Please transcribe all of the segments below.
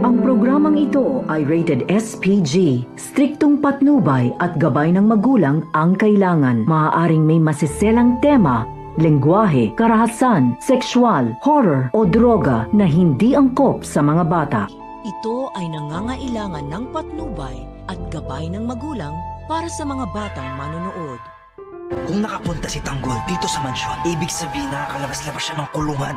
Ang programang ito ay rated SPG. Striktong patnubay at gabay ng magulang ang kailangan. Maaaring may masiselang tema, lengguwahe, karahasan, sexual, horror o droga na hindi angkop sa mga bata. Ito ay nangangailangan ng patnubay at gabay ng magulang para sa mga batang manonood. Kung nakapunta si Tanggol dito sa mansyon, ibig sabihin nakakalabas-labas siya ng kulungan.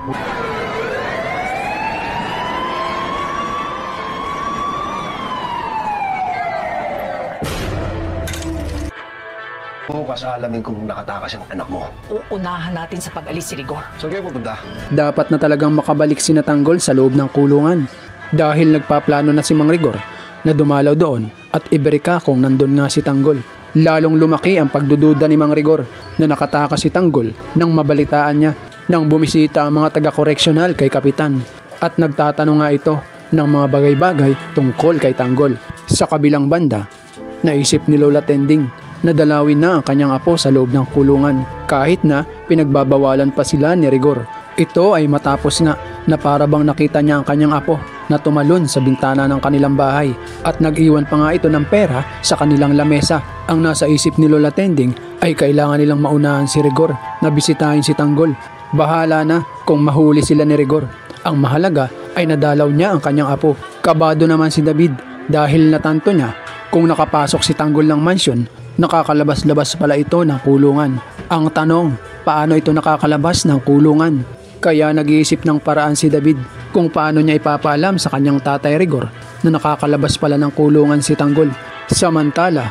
Bukas alamin kung nakatakas ang anak mo. Uunahan natin sa pag-alis si Rigor. Saan kayo pupunta? Dapat na talagang makabalik si Tanggol sa loob ng kulungan dahil nagpaplano na si Mang Rigor na dumalaw doon at iberika kung nandun nga si Tanggol. Lalong lumaki ang pagdududa ni Mang Rigor na nakatakas si Tanggol nang mabalitaan niya nang bumisita ang mga taga-koreksyonal kay Kapitan at nagtatanong nga ito ng mga bagay-bagay tungkol kay Tanggol. Sa kabilang banda, naisip ni Lola Tending na dalawin na ang kanyang apo sa loob ng kulungan kahit na pinagbabawalan pa sila ni Rigor. Ito ay matapos nga na para bang nakita niya ang kanyang apo na tumalon sa bintana ng kanilang bahay at nag-iwan pa nga ito ng pera sa kanilang lamesa. Ang nasa isip ni Lola Tending ay kailangan nilang maunahan si Rigor na bisitahin si Tanggol. Bahala na kung mahuli sila ni Rigor. Ang mahalaga ay nadalaw niya ang kanyang apo. Kabado naman si David dahil natanto niya kung nakapasok si Tanggol ng mansyon, nakakalabas-labas pala ito ng kulungan. Ang tanong, paano ito nakakalabas ng kulungan? Kaya nag-iisip ng paraan si David kung paano niya ipapaalam sa kanyang tatay Rigor na nakakalabas pala ng kulungan si Tanggol. Samantala,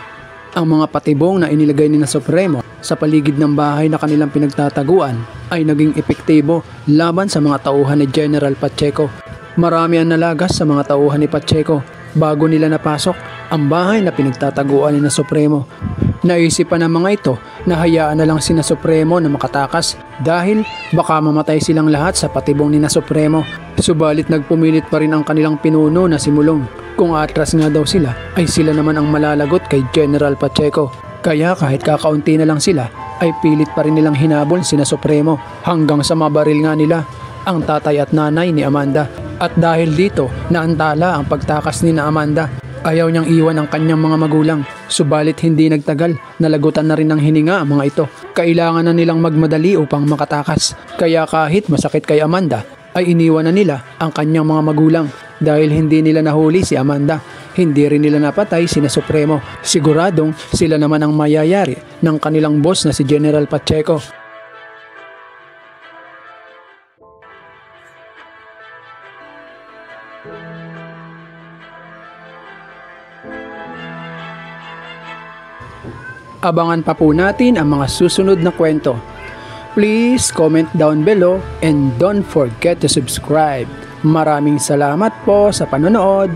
ang mga patibong na inilagay ni na Supremo sa paligid ng bahay na kanilang pinagtataguan ay naging epektibo laban sa mga tauhan ni General Pacheco. Marami ang nalagas sa mga tauhan ni Pacheco bago nila napasok ang bahay na pinagtataguan ni na Supremo. Naisipan ng mga ito na hayaan na lang si na Supremo na makatakas dahil baka mamatay silang lahat sa patibong ni na Supremo. Subalit nagpumilit pa rin ang kanilang pinuno na si Mulong. Kung atras nga daw sila ay sila naman ang malalagot kay General Pacheco. Kaya kahit kakaunti na lang sila ay pilit pa rin nilang hinabol si na Supremo hanggang sa mabaril nga nila ang tatay at nanay ni Amanda. At dahil dito naantala ang pagtakas ni na Amanda. Ayaw niyang iwan ang kanyang mga magulang. Subalit hindi nagtagal, nalagutan na rin ng hininga ang mga ito. Kailangan na nilang magmadali upang makatakas. Kaya kahit masakit kay Amanda, ay iniwan na nila ang kanyang mga magulang. Dahil hindi nila nahuli si Amanda, hindi rin nila napatay si na Supremo. Siguradong sila naman ang mayayari ng kanilang boss na si General Pacheco. Abangan pa po natin ang mga susunod na kwento. Please comment down below and don't forget to subscribe. Maraming salamat po sa panonood.